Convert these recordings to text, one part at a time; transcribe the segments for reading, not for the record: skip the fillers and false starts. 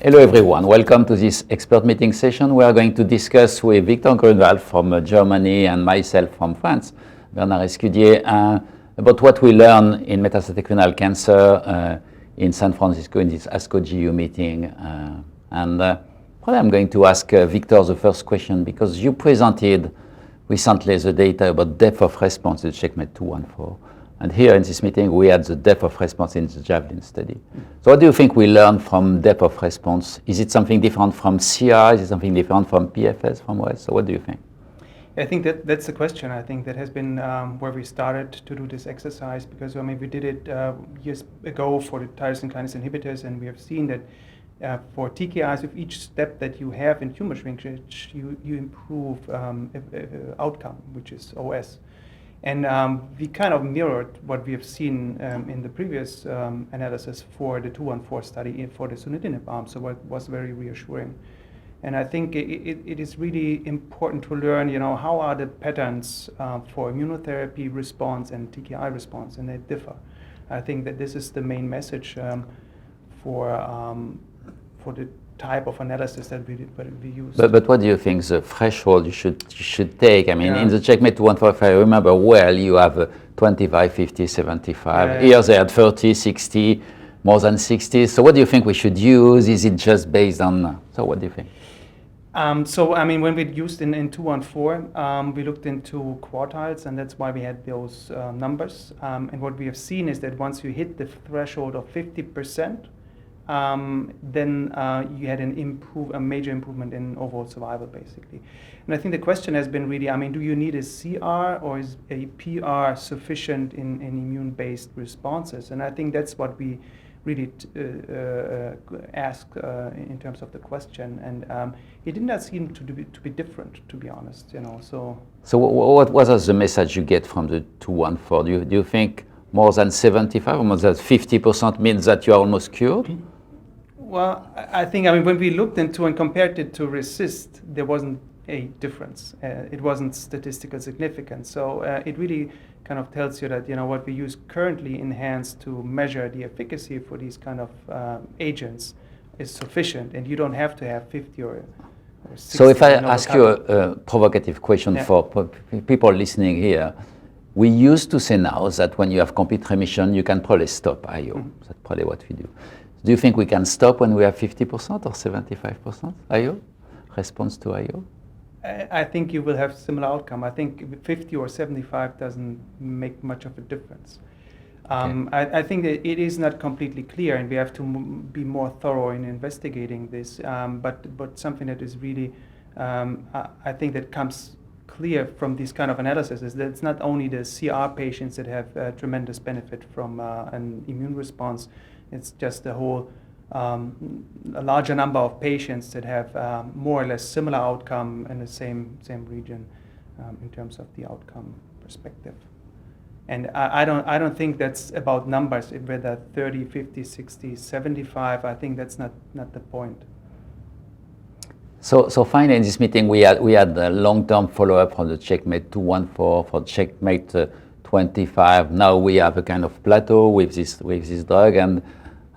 Hello everyone, welcome to this expert meeting session. We are going to discuss with Viktor Grünwald from Germany and myself from France, Bernard Escudier, about what we learn in metastatic renal cancer in San Francisco in this ASCO GU meeting. Probably I'm going to ask Viktor the first question because you presented recently the data about depth of response in CheckMate 214. And here in this meeting, we had the depth of response in the Javelin study. So what do you think we learned from depth of response? Is it something different from CR? Is it something different from PFS, from OS? So what do you think? I think that's the question. I think that has been where we started to do this exercise because we did it years ago for the tyrosine kinase inhibitors, and we have seen that for TKIs, with each step that you have in tumor shrinkage, you improve outcome, which is OS. And we kind of mirrored what we have seen in the previous analysis for the 214 study for the sunitinib arm, so it was very reassuring. And I think it is really important to learn, how are the patterns for immunotherapy response and TKI response, and they differ. I think that this is the main message for the type of analysis that we use. But what do you think the threshold you should take? I mean, in the CheckMate 214, if I remember well, you have 25, 50, 75. Here they had 30, 60, more than 60. So what do you think we should use? Is it just based on, so what do you think? When we used in 214, we looked into quartiles, and that's why we had those numbers. And what we have seen is that once you hit the threshold of 50%, then you had a major improvement in overall survival, basically. And I think the question has been really, do you need a CR or is a PR sufficient in immune-based responses? And I think that's what we really ask in terms of the question. And it did not seem to be different, to be honest. So what was the message you get from the 214? Do you think more than 75 or more than 50% means that you are almost cured? Well, I think when we looked into and compared it to RECIST, there wasn't a difference. It wasn't statistical significant. So it really kind of tells you that what we use currently in hands to measure the efficacy for these kind of agents is sufficient, and you don't have to have 50 or 60. So if I ask you a provocative question for people listening here, we used to say now that when you have complete remission, you can probably stop IO. That's probably what we do. Do you think we can stop when we have 50% or 75% IO, response to IO? I think you will have similar outcome. I think 50 or 75 doesn't make much of a difference. I think that it is not completely clear, and we have to be more thorough in investigating this. But something that is really, I think that comes clear from this kind of analysis is that it's not only the CR patients that have tremendous benefit from an immune response. It's just a whole, a larger number of patients that have more or less similar outcome in the same region in terms of the outcome perspective. And I don't think that's about numbers, whether 30, 50, 60, 75. I think that's not the point. So finally in this meeting we had a long-term follow-up from the CheckMate 214 for CheckMate 25. Now we have a kind of plateau with this drug, and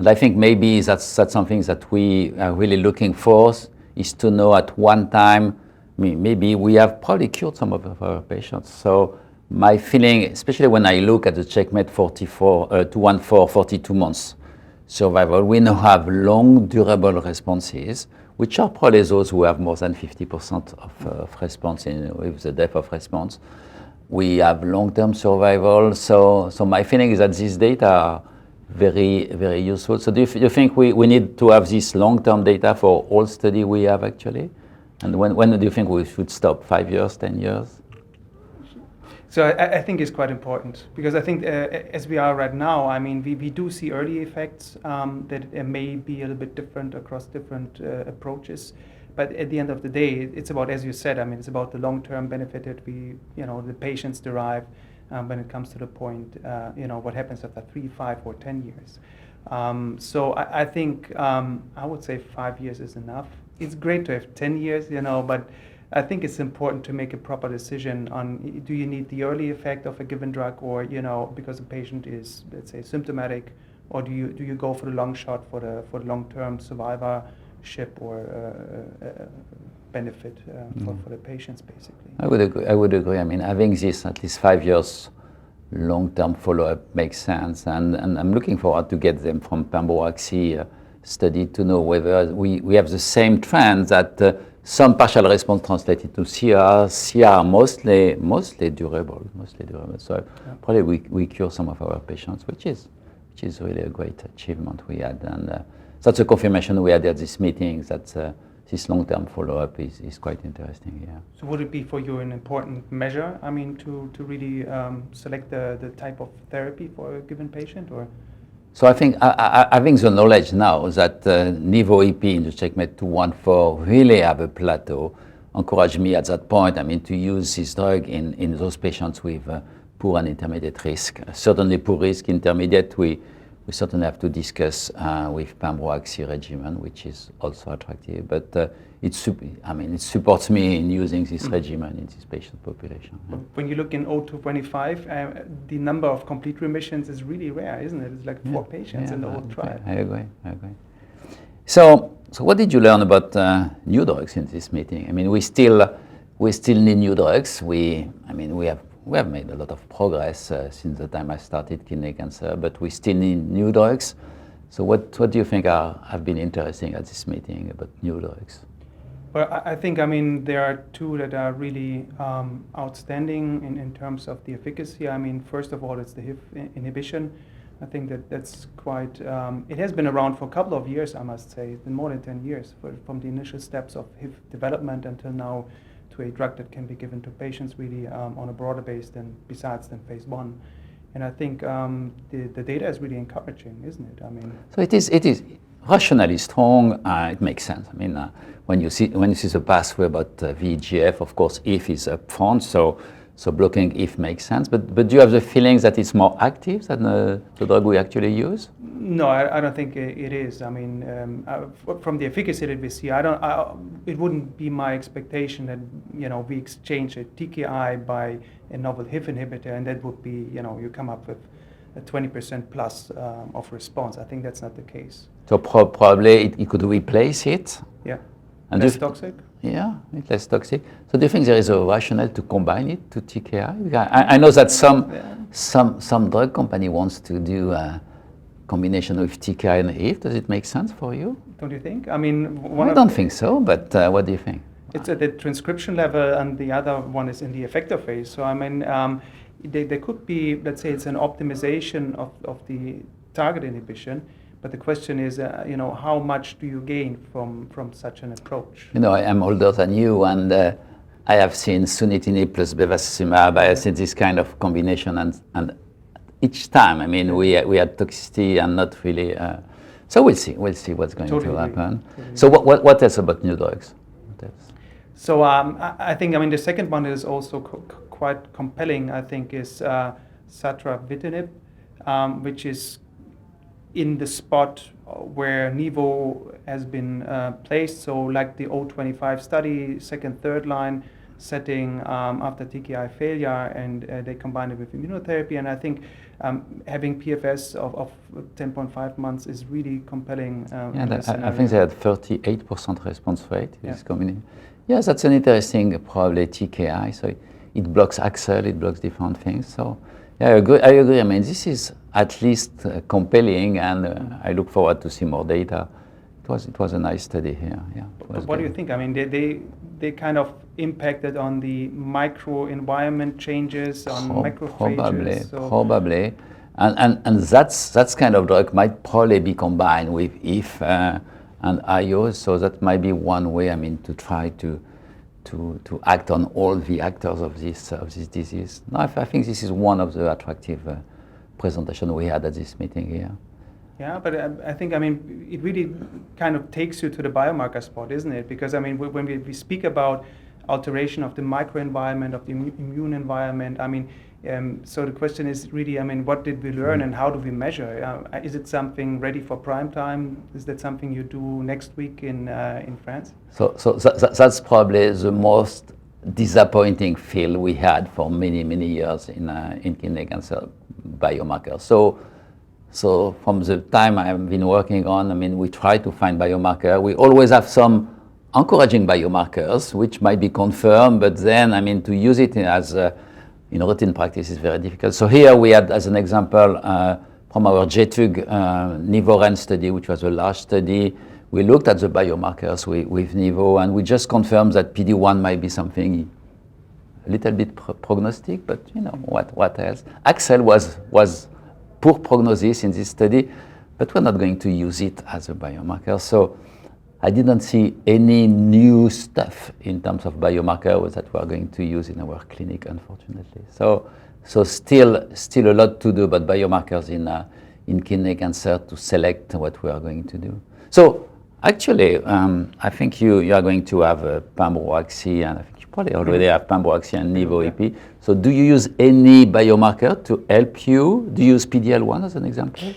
I think maybe that's something that we are really looking for, is to know at one time, maybe we have probably cured some of our patients. So my feeling, especially when I look at the CheckMate 214, 42 months survival, we now have long durable responses, which are probably those who have more than 50% of response with the depth of response. We have long-term survival, so my feeling is that these data are very, very useful. So do you think we need to have this long-term data for all study we have actually? And when do you think we should stop? 5 years, 10 years? So I think it's quite important because I think as we are right now, we do see early effects that may be a little bit different across different approaches. But at the end of the day, it's about, as you said, it's about the long-term benefit that the patients derive when it comes to the point, what happens after 3, 5, or 10 years. So I think I would say 5 years is enough. It's great to have 10 years, but I think it's important to make a proper decision on, do you need the early effect of a given drug, or because the patient is, let's say, symptomatic, or do you go for the long shot for the long-term survivor or benefit for the patients, basically. I would agree. I mean, having this at least 5 years long-term follow-up makes sense, and I'm looking forward to get them from pembrolizumab study to know whether we have the same trend that some partial response translated to CR mostly durable. So probably we cure some of our patients, which is really a great achievement we had, and that's a confirmation we had at this meeting that this long-term follow-up is quite interesting. Yeah. So would it be for you an important measure? I mean, to really select the type of therapy for a given patient, or? So I think having the knowledge now that Nivo EP in the CheckMate 214 really have a plateau encouraged me at that point, I mean, to use this drug in those patients with poor and intermediate risk. Certainly poor risk, intermediate, we certainly have to discuss with pembrolizumab regimen, which is also attractive. But it supports me in using this regimen in this patient population. Yeah. When you look in 0225, the number of complete remissions is really rare, isn't it? It's like 4 patients in the whole trial. I agree. So what did you learn about new drugs in this meeting? I mean, we still need new drugs. We have made a lot of progress since the time I started kidney cancer, but we still need new drugs. So what do you think have been interesting at this meeting about new drugs? Well, I think, there are 2 that are really outstanding in terms of the efficacy. I mean, first of all, it's the HIF inhibition. I think that's quite, it has been around for a couple of years, I must say. It's been more than 10 years from the initial steps of HIF development until now, to a drug that can be given to patients really on a broader base than phase 1. And I think the data is really encouraging, isn't it? I mean, so it is rationally strong. It makes sense. I mean, when you see the pathway about VEGF, of course, IF is up front, so blocking IF makes sense. But do you have the feeling that it's more active than the drug we actually use? No, I don't think it is. I mean, from the efficacy that we see, it wouldn't be my expectation that we exchange a TKI by a novel HIF inhibitor, and that would be you come up with a 20% plus of response. I think that's not the case. So probably it could replace it. Yeah. And less toxic. Yeah, it's less toxic. So do you think there is a rationale to combine it to TKI? I know that some drug company wants to do a combination with TKI and HIF. Does it make sense for you? Don't you think? I mean, I don't think so, but what do you think? It's at the transcription level, and the other one is in the effector phase. So I mean, there could be, let's say, it's an optimization of the target inhibition. But the question is, how much do you gain from such an approach? I am older than you, and I have seen sunitinib plus bevacizumab. I have seen this kind of combination, and each time, I mean, we had toxicity and not really. So we'll see what's going to happen. Totally. So what else about new drugs? So I think, the second one is also quite compelling. I think is satravitinib, which is in the spot where Nivo has been placed, so like the 025 study, second, third line setting after TKI failure, and they combined it with immunotherapy. And I think having PFS of 10.5 months is really compelling. I think they had 38% response rate. This combination. Yes, that's an interesting, probably TKI. So it blocks AXL, it blocks different things. So yeah, I agree. I mean, this is at least compelling, and I look forward to see more data. It was a nice study here. Yeah. What do you think? I mean, they kind of impacted on the microenvironment changes on macrophages. Probably, and that's kind of drug might probably be combined with IF and IO. So that might be one way. I mean, to try to act on all the actors of this disease. No, I think this is one of the attractive presentation we had at this meeting here. Yeah, but I think, it really kind of takes you to the biomarker spot, isn't it? Because, when we speak about alteration of the microenvironment, of the immune environment, so the question is really, what did we learn and how do we measure? Is it something ready for prime time? Is that something you do next week in France? So that's probably the most disappointing field we had for many years in kidney cancer biomarkers. So from the time I've been working on, I mean, we try to find biomarker. We always have some encouraging biomarkers, which might be confirmed, but then, I mean, to use it as in routine practice is very difficult. So here we had, as an example, from our JTUG NIVO-REN study, which was a large study, we looked at the biomarkers with NIVO, and we just confirmed that PD-1 might be something a little bit prognostic, but you know, what else? AXL was poor prognosis in this study, but we're not going to use it as a biomarker. So I didn't see any new stuff in terms of biomarkers that we're going to use in our clinic, unfortunately. So still a lot to do about biomarkers in kidney cancer to select what we are going to do. So actually, I think you are going to have a pembro-axi, and I think you probably already have pembro-axi and nivo-EP. So do you use any biomarker to help you? Do you use PD-L1 as an example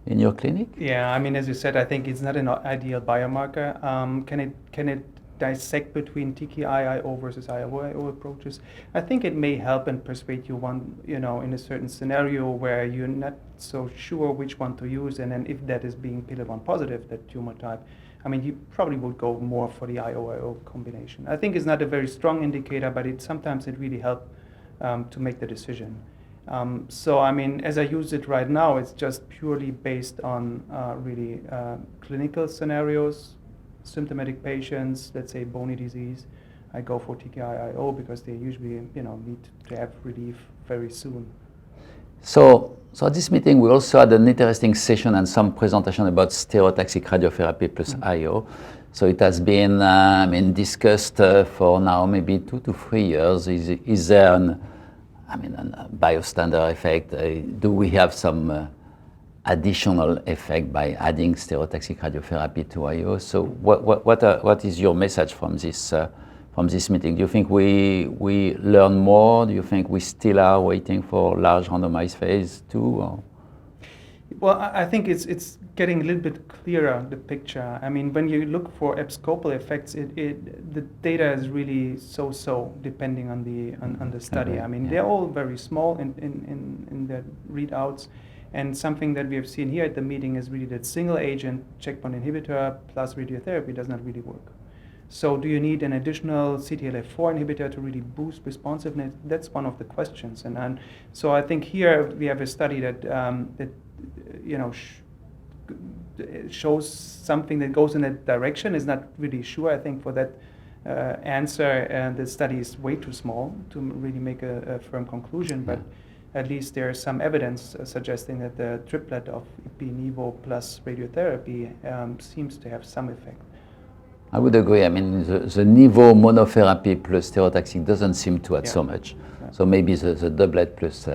in your clinic? Yeah, I mean, as you said, I think it's not an ideal biomarker. Can it dissect between TKI-IO versus IO approaches? I think it may help and persuade you in a certain scenario where you're not so sure which one to use, and then if that is being PD-L1 positive, that tumor type, I mean, you probably would go more for the IO-IO combination. I think it's not a very strong indicator, but sometimes it really helps to make the decision. So, I mean, as I use it right now, it's just purely based on really clinical scenarios, symptomatic patients, let's say bony disease. I go for TKI-IO because they usually, need to have relief very soon. So at this meeting, we also had an interesting session and some presentation about stereotactic radiotherapy plus IO. So it has been discussed for now maybe 2 to 3 years. Is there a bystander effect? Do we have some additional effect by adding stereotactic radiotherapy to IO? So what is your message from this meeting? Do you think we learn more? Do you think we still are waiting for large randomized phase 2? Or? Well, I think it's getting a little bit clearer, the picture. I mean, when you look for abscopal effects, the data is really so depending on the study. Okay, I mean, yeah. they're all very small in their readouts. And something that we have seen here at the meeting is really that single agent checkpoint inhibitor plus radiotherapy does not really work. So do you need an additional CTLA-4 inhibitor to really boost responsiveness? That's one of the questions. And so I think here we have a study that shows something that goes in that direction. Is not really sure. I think for that answer, the study is way too small to really make a firm conclusion. But at least there is some evidence suggesting that the triplet of Ipi-Nivo plus radiotherapy seems to have some effect. I would agree. I mean, the Nivo monotherapy plus stereotactic doesn't seem to add so much. Yeah. So maybe the doublet plus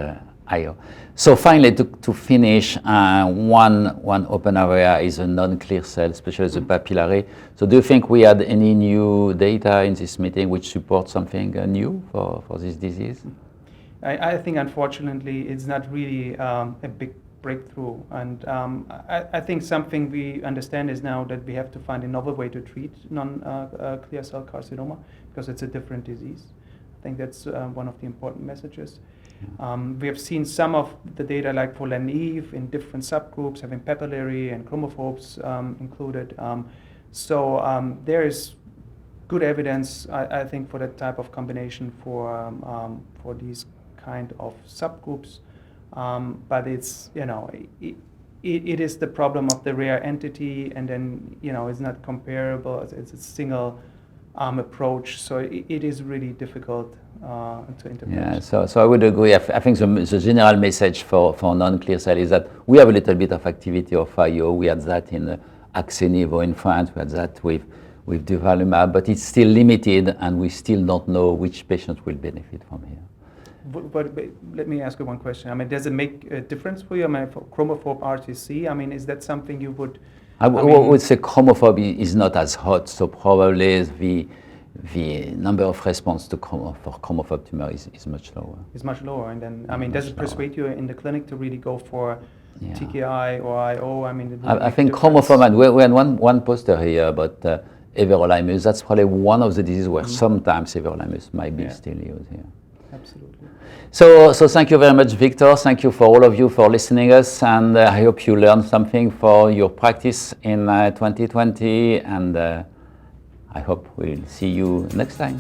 IO. So finally, to finish, one open area is a non-clear cell, especially the papillary. So do you think we had any new data in this meeting which support something new for this disease? I think, unfortunately, it's not really a big breakthrough. And I think something we understand is now that we have to find a novel way to treat non-clear cell carcinoma because it's a different disease. I think that's one of the important messages. We have seen some of the data, like for Len-Eve, in different subgroups, having papillary and chromophobes included. So there is good evidence, I think, for that type of combination for these kind of subgroups. But it's, it is the problem of the rare entity, and then, it's not comparable. It's a single approach, so it is really difficult to interpret. Yeah, so I would agree. I think the general message for non-clear cell is that we have a little bit of activity of IO. We had that in AXE-Nivo in France. We had that with durvalumab, but it's still limited, and we still don't know which patients will benefit from here. But let me ask you one question. I mean, does it make a difference for you? I mean, for chromophobe RTC, I mean, is that something you would? I would say chromophobe is not as hot, so probably the number of response for chromophobe tumor is much lower. It's much lower, and then I mean, does it persuade you in the clinic to really go for TKI or IO? I mean, I think chromophobe, and we had one poster here about everolimus. That's probably one of the diseases where sometimes everolimus might be still used here. Absolutely. So thank you very much, Victor. Thank you for all of you for listening us, and I hope you learned something for your practice in 2020, and I hope we'll see you next time.